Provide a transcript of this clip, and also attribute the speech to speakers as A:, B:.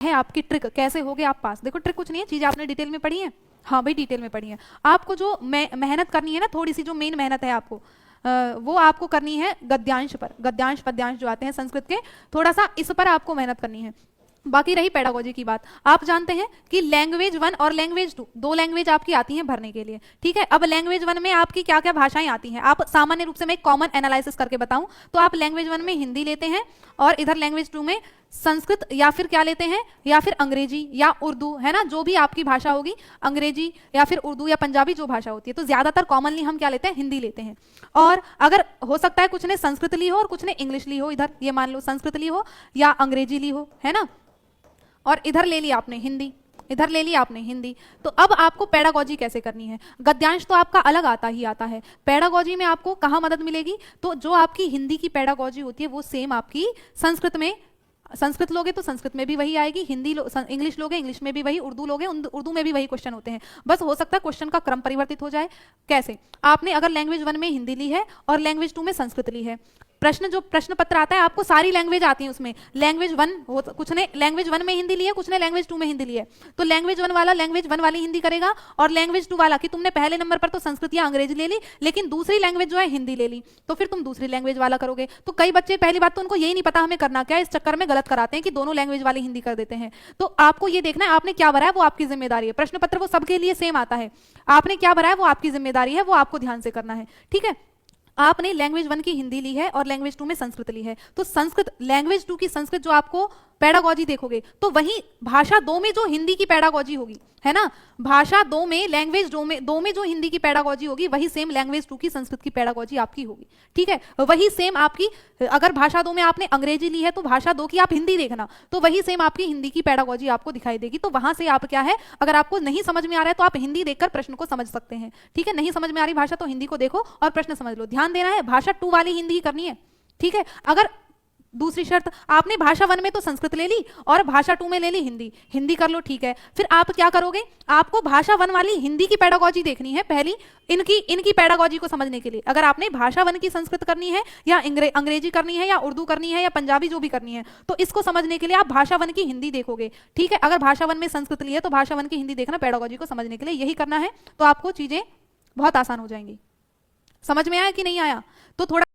A: है आपकी ट्रिक, कैसे होगे आप पास। देखो ट्रिक कुछ नहीं है, चीजें आपने डिटेल में पढ़ी है, हाँ भाई डिटेल में पढ़ी है। आपको जो मेहनत करनी है ना, थोड़ी सी जो मेन मेहनत है आपको वो आपको करनी है गद्यांश पर, गद्यांश पद्यांश जो आते हैं संस्कृत के, थोड़ा सा इस पर आपको मेहनत करनी है। बाकी रही पेडागोजी की बात, आप जानते हैं कि लैंग्वेज 1 और लैंग्वेज 2 दो लैंग्वेज आपकी आती हैं भरने के लिए, ठीक है। अब लैंग्वेज 1 में आपकी क्या क्या भाषाएं आती हैं, आप सामान्य रूप से मैं कॉमन एनालिसिस करके बताऊं तो आप लैंग्वेज 1 में हिंदी लेते हैं और इधर लैंग्वेज 2 में संस्कृत या फिर क्या लेते हैं, या फिर अंग्रेजी या उर्दू, है ना, जो भी आपकी भाषा होगी, अंग्रेजी या फिर उर्दू या पंजाबी जो भाषा होती है, तो ज्यादातर कॉमनली हम क्या लेते हैं, हिंदी लेते हैं। और अगर हो सकता है कुछ ने संस्कृत ली हो और कुछ ने इंग्लिश ली हो, इधर ये मान लो संस्कृत ली हो या अंग्रेजी ली हो, है ना, और इधर ले ली आपने हिंदी, इधर ले ली आपने हिंदी। तो अब आपको पेडागोजी कैसे करनी है, गद्यांश तो आपका अलग आता ही आता है, पेडागोजी में आपको कहाँ मदद मिलेगी, तो जो आपकी हिंदी की पेडागोजी होती है वो सेम आपकी संस्कृत में, संस्कृत लोगे तो संस्कृत में भी वही आएगी, हिंदी इंग्लिश लोगे इंग्लिश में भी वही, उर्दू लोगे उर्दू में भी वही क्वेश्चन होते हैं, बस हो सकता है क्वेश्चन का क्रम परिवर्तित हो जाए। कैसे, आपने अगर लैंग्वेज 1 में हिंदी ली है और लैंग्वेज 2 में संस्कृत ली है, प्रश्न जो प्रश्न पत्र आता है आपको सारी लैंग्वेज आती है उसमें, लैंग्वेज 1 हो, कुछ ने लैंग्वेज 1 में हिंदी ली है, कुछ ने लैंग्वेज 2 में हिंदी ली है, तो लैंग्वेज 1 वाला लैंग्वेज 1 वाली हिंदी करेगा, और लैंग्वेज 2 वाला कि तुमने पहले नंबर पर तो संस्कृत या अंग्रेजी ले ली लेकिन दूसरी लैंग्वेज जो है हिंदी ले ली, तो फिर तुम दूसरी लैंग्वेज वाला करोगे। तो कई बच्चे पहली बात तो उनको यही नहीं पता हमें करना क्या है, इस चक्कर में गलत कराते हैं कि दोनों लैंग्वेज वाली हिंदी कर देते हैं। तो आपको ये देखना है आपने क्या भरा है, वो आपकी जिम्मेदारी है, प्रश्न पत्र वो सबके लिए सेम आता है, आपने क्या भरा है वो आपकी जिम्मेदारी है, वो आपको ध्यान से करना है, ठीक है। आपने लैंग्वेज 1 की हिंदी ली है और लैंग्वेज 2 में संस्कृत ली है, तो संस्कृत लैंग्वेज 2 की संस्कृत जो आपको पेडागोजी देखोगे तो वही भाषा 2 में जो हिंदी की पेडागोजी होगी, है ना, भाषा 2 में लैंग्वेज 2 में जो हिंदी की पेडागोजी होगी वही सेम लैंग्वेज 2 की संस्कृत की पेडागोजी आपकी होगी, ठीक है। वही सेम आपकी, अगर भाषा 2 में आपने अंग्रेजी ली है तो भाषा 2 की आप हिंदी देखना, तो वही सेम आपकी हिंदी की पेडागोजी आपको दिखाई देगी। तो वहां से आप क्या है, अगर आपको नहीं समझ में आ रहा है तो आप हिंदी देखकर प्रश्न को समझ सकते हैं, ठीक है। नहीं समझ में आ रही भाषा तो हिंदी को देखो और प्रश्न समझ लो। ध्यान देना है भाषा 2 वाली हिंदी ही करनी है, ठीक है। अगर दूसरी शर्त, आपने भाषा 1 में तो संस्कृत ले ली और भाषा 2 में ले ली हिंदी, हिंदी कर लो, ठीक है। फिर आप क्या करोगे, आपको भाषा 1 वाली हिंदी की पेडागोजी देखनी है पहली, इनकी पेडागोजी को समझने के लिए। अगर आपने भाषा 1 की संस्कृत करनी है या अंग्रेजी करनी है या उर्दू करनी है या पंजाबी जो भी करनी है, तो इसको समझने के लिए आप भाषा 1 की हिंदी देखोगे, ठीक है। अगर भाषा 1 में संस्कृत ली है तो भाषा 1 की हिंदी देखना पेडागोजी को समझने के लिए, यही करना है, तो आपको चीजें बहुत आसान हो जाएंगी। समझ में आया कि नहीं आया, तो थोड़ा